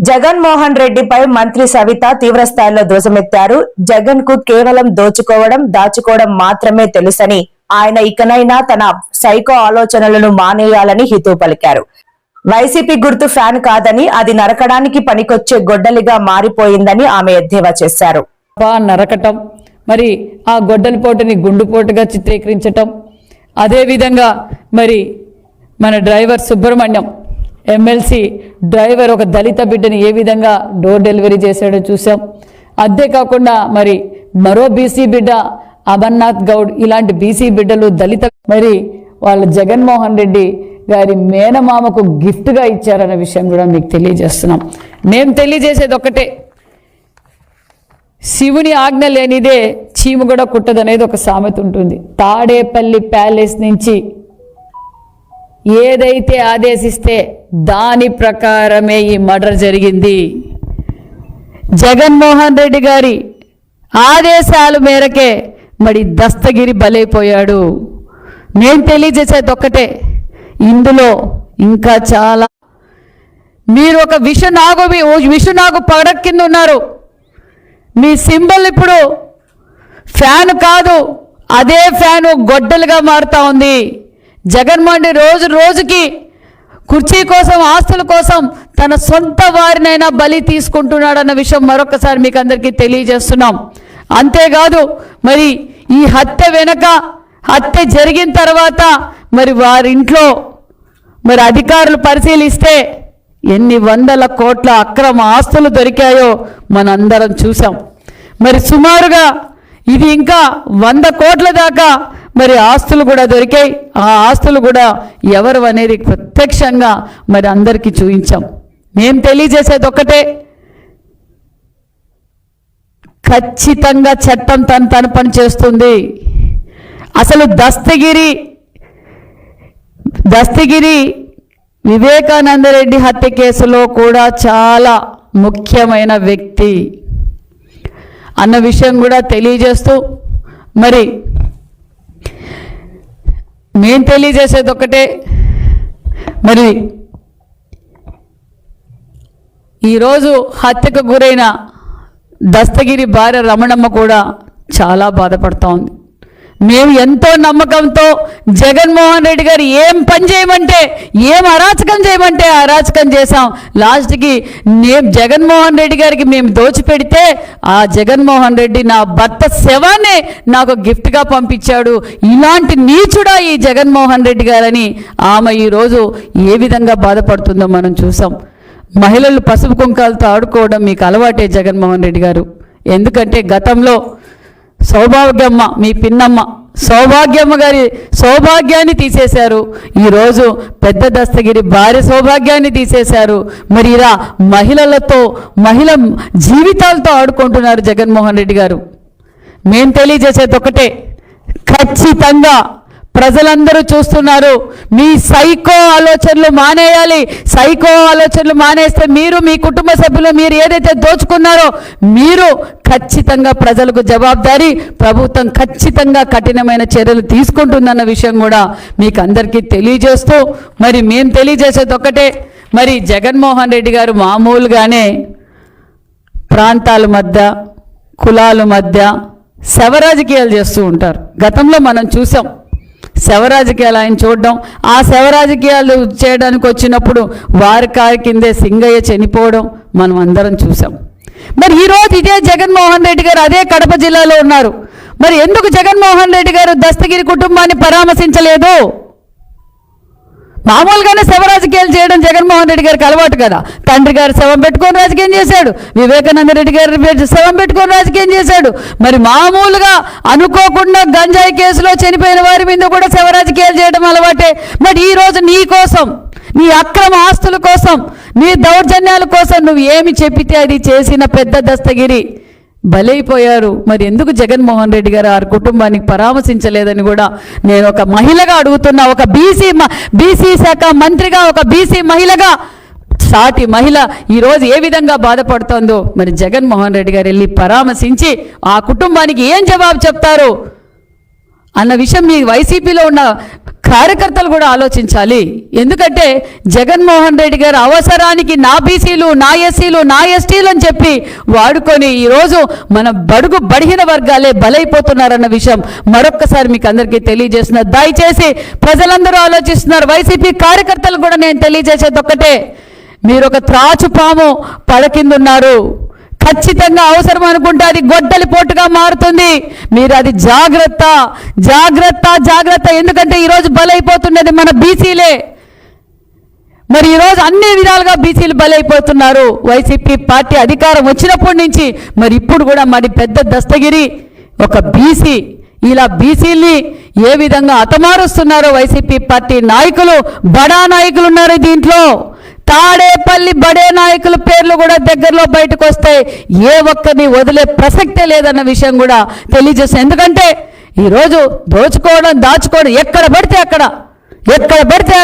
జగన్మోహన్ రెడ్డిపై మంత్రి సవిత తీవ్రస్థాయిలో ధ్వజమెత్తారు. జగన్ కు కేవలం దోచుకోవడం దాచుకోవడం మాత్రమే తెలుసని, ఆయన ఇకనైనా తన సైకో ఆలోచనలను మానేయాలని హితవు పలికారు. వైసీపీ గుర్తు ఫ్యాన్ కాదని, అది నరకడానికి పనికొచ్చే గొడ్డలిగా మారిపోయిందని ఆమె ఎద్దేవా చేశారు. నరకటం, మరి ఆ గొడ్డలి పోటుని గుండుపోటుగా చిత్రీకరించటం, అదేవిధంగా మరి మన డ్రైవర్ సుబ్రహ్మణ్యం ఎమ్మెల్సీ డ్రైవర్ ఒక దళిత బిడ్డని ఏ విధంగా డోర్ డెలివరీ చేశాడో చూసాం. అంతేకాకుండా మరి మరో బీసీ బిడ్డ అమర్నాథ్ గౌడ్, ఇలాంటి బీసీ బిడ్డలు దళిత మరి వాళ్ళ జగన్మోహన్ రెడ్డి గారి మేనమామకు గిఫ్ట్గా ఇచ్చారన్న విషయం కూడా మీకు తెలియజేస్తున్నాం. మేము తెలియజేసేది ఒక్కటే, శివుని ఆజ్ఞ లేనిదే చీము కూడా కుట్టదనేది ఒక సామెత ఉంటుంది. తాడేపల్లి ప్యాలెస్ నుంచి ఏదైతే ఆదేశిస్తే దాని ప్రకారమే ఈ మర్డర్ జరిగింది. జగన్మోహన్ రెడ్డి గారి ఆదేశాల మేరకే మరి దస్తగిరి బలైపోయాడు. నేను తెలియజేసేది ఒక్కటే, ఇందులో ఇంకా చాలా మీరు ఒక విషనాగు పడక కింద ఉన్నారు. మీ సింబల్ ఇప్పుడు ఫ్యాన్ కాదు, అదే ఫ్యాను గొడ్డలుగా మారుతా ఉంది. జగన్మోహన్ రెడ్డి రోజుకి కుర్చీ కోసం, ఆస్తుల కోసం తన సొంత వారినైనా బలి తీసుకుంటున్నాడన్న విషయం మరొకసారి మీకు అందరికీ తెలియజేస్తున్నాం. అంతేకాదు మరి ఈ హత్య వెనక, హత్య జరిగిన తర్వాత మరి వారింట్లో మరి అధికారులు పరిశీలిస్తే ఎన్ని వందల కోట్ల అక్రమ ఆస్తులు దొరికాయో మనందరం చూసాం. మరి సుమారుగా ఇది ఇంకా 100 కోట్ల దాకా మరి ఆస్తులు కూడా దొరికాయి. ఆ ఆస్తులు కూడా ఎవరు అనేది ప్రత్యక్షంగా మరి అందరికీ చూపించాం. మేము తెలియజేసేది ఒక్కటే, ఖచ్చితంగా చట్టం తన పని చేస్తుంది. అసలు దస్తగిరి వివేకానందరెడ్డి హత్య కేసులో కూడా చాలా ముఖ్యమైన వ్యక్తి అన్న విషయం కూడా తెలియజేస్తూ మరి మేము తెలియజేసేది ఒకటే, మరి ఈరోజు హత్యకు గురైన దస్తగిరి భార్య రమణమ్మ కూడా చాలా బాధపడుతూ ఉంది. మేము ఎంతో నమ్మకంతో జగన్మోహన్ రెడ్డి గారు ఏం పని చేయమంటే, ఏం అరాచకం చేయమంటే అరాచకం చేశాం. లాస్ట్కి జగన్మోహన్ రెడ్డి గారికి మేము దోచిపెడితే ఆ జగన్మోహన్ రెడ్డి నా భర్త శవాన్ని నాకు గిఫ్ట్గా పంపించాడు. ఇలాంటి నీచుడా ఈ జగన్మోహన్ రెడ్డి గారని ఆమె ఈరోజు ఏ విధంగా బాధపడుతుందో మనం చూసాం. మహిళలు పసుపు కుంకాలతో ఆడుకోవడం మీకు అలవాటే జగన్మోహన్ రెడ్డి గారు. ఎందుకంటే గతంలో సౌభాగ్యమ్మ, మీ పిన్నమ్మ సౌభాగ్యమ్మ గారి సౌభాగ్యాన్ని తీసేశారు. ఈరోజు పెద్ద దస్తగిరి భార్య సౌభాగ్యాన్ని తీసేశారు. మరి ఇలా మహిళ జీవితాలతో ఆడుకుంటున్నారు జగన్మోహన్ రెడ్డి గారు. మేము తెలియజేసేది ఒకటే, ఖచ్చితంగా ప్రజలందరూ చూస్తున్నారు. మీ సైకో ఆలోచనలు మానేయాలి. సైకో ఆలోచనలు మానేస్తే మీరు, మీ కుటుంబ సభ్యులు మీరు ఏదైతే దోచుకున్నారో మీరు ఖచ్చితంగా ప్రజలకు జవాబుదారీ, ప్రభుత్వం ఖచ్చితంగా కఠినమైన చర్యలు తీసుకుంటుందన్న విషయం కూడా మీకు అందరికీ తెలియజేస్తూ మరి మేము తెలియజేసేది ఒక్కటే, మరి జగన్మోహన్ రెడ్డి గారు మామూలుగానే ప్రాంతాల మధ్య, కులాల మధ్య శవ రాజకీయాలు చేస్తూ ఉంటారు. గతంలో మనం చూసాం శవ రాజకీయాలు ఆయన చూడడం. ఆ శవ రాజకీయాలు చేయడానికి వచ్చినప్పుడు వారి కారు కిందే సింగయ్య చనిపోవడం మనం అందరం చూసాం. మరి ఈరోజు ఇదే జగన్మోహన్ రెడ్డి గారు అదే కడప జిల్లాలో ఉన్నారు. మరి ఎందుకు జగన్మోహన్ రెడ్డి గారు దస్తగిరి కుటుంబాన్ని పరామర్శించలేదు? మామూలుగానే శవ రాజకీయాలు చేయడం జగన్మోహన్ రెడ్డి గారికి అలవాటు కదా. తండ్రి గారు శవం పెట్టుకొని రాజకీయం చేశాడు, వివేకానంద రెడ్డి గారి శవం పెట్టుకొని రాజకీయం చేశాడు. మరి మామూలుగా అనుకోకుండా గంజాయి కేసులో చనిపోయిన వారి మీద కూడా శవ రాజకీయాలు చేయడం అలవాటే. మరి ఈరోజు నీ కోసం, నీ అక్రమ ఆస్తుల కోసం, నీ దౌర్జన్యాల కోసం నువ్వు ఏమి చెప్పితే అది చేసిన పెద్ద దస్తగిరి బలైపోయారు. మరి ఎందుకు జగన్మోహన్ రెడ్డి గారు ఆ కుటుంబానికి పరామర్శించలేదని కూడా నేను ఒక మహిళగా అడుగుతున్నా. ఒక బీసీ శాఖ మంత్రిగా, ఒక బీసీ మహిళగా, సాటి మహిళ ఈరోజు ఏ విధంగా బాధపడుతోందో మరి జగన్మోహన్ రెడ్డి గారు వెళ్ళి పరామర్శించి ఆ కుటుంబానికి ఏం జవాబు చెప్తారు అన్న విషయం మీ వైసీపీలో ఉన్న కార్యకర్తలు కూడా ఆలోచించాలి. ఎందుకంటే జగన్మోహన్ రెడ్డి గారు అవసరానికి నా బీసీలు, నా ఎస్సీలు, నా ఎస్టీలు అని చెప్పి వాడుకొని ఈరోజు మన బడుగు బడిహీన వర్గాలే బలైపోతున్నారన్న విషయం మరొక్కసారి మీకు అందరికీ తెలియజేస్తున్నారు. దయచేసి ప్రజలందరూ ఆలోచిస్తున్నారు. వైసీపీ కార్యకర్తలు కూడా నేను తెలియజేసేది ఒక్కటే, మీరు ఒక త్రాచుపాము పడకిందున్నారు. ఖచ్చితంగా అవసరం అనుకుంటే అది గొడ్డలి పోటుగా మారుతుంది. మీరు అది జాగ్రత్త జాగ్రత్త జాగ్రత్త. ఎందుకంటే ఈరోజు బలైపోతున్నది మన బీసీలే. మరి ఈరోజు అన్ని విధాలుగా బీసీలు బలైపోతున్నారు. వైసీపీ పార్టీ అధికారం వచ్చినప్పటి నుంచి మరి ఇప్పుడు కూడా మరి పెద్ద దస్తగిరి ఒక బీసీ, ఇలా బీసీల్ని ఏ విధంగా అతమారుస్తున్నారో వైసీపీ పార్టీ నాయకులు, బడా నాయకులు ఉన్నారు దీంట్లో. తాడేపల్లి బడే నాయకుల పేర్లు కూడా దగ్గరలో బయటకు వస్తాయి. ఏ ఒక్కరిని వదిలే ప్రసక్తే లేదన్న విషయం కూడా తెలియజేస్తాం. ఎందుకంటే ఈరోజు దోచుకోవడం, దాచుకోవడం ఎక్కడ పడితే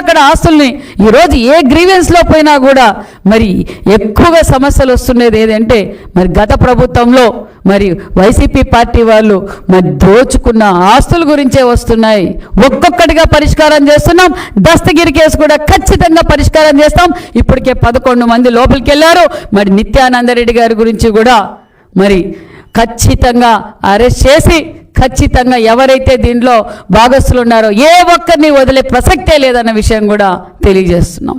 అక్కడ ఆస్తుల్ని ఈరోజు ఏ గ్రీవెన్స్లో పోయినా కూడా మరి ఎక్కువగా సమస్యలు వస్తున్నది ఏదంటే మరి గత ప్రభుత్వంలో మరి వైసీపీ పార్టీ వాళ్ళు మరి దోచుకున్న ఆస్తుల గురించే వస్తున్నాయి. ఒక్కొక్కటిగా పరిష్కారం చేస్తున్నాం. దస్తగిరి కేసు కూడా ఖచ్చితంగా పరిష్కారం చేస్తాం. ఇప్పటికే 11 మంది లోపలికి వెళ్ళారు. మరి నిత్యానందరెడ్డి గారి గురించి కూడా మరి ఖచ్చితంగా అరెస్ట్ చేసి ఖచ్చితంగా ఎవరైతే దీంట్లో భాగస్తులు ఉన్నారో ఏ ఒక్కరిని వదిలే ప్రసక్తే లేదన్న విషయం కూడా తెలియజేస్తున్నాం.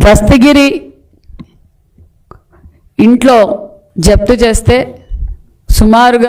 దస్తగిరి ఇంట్లో జప్తు చేస్తే సుమారుగా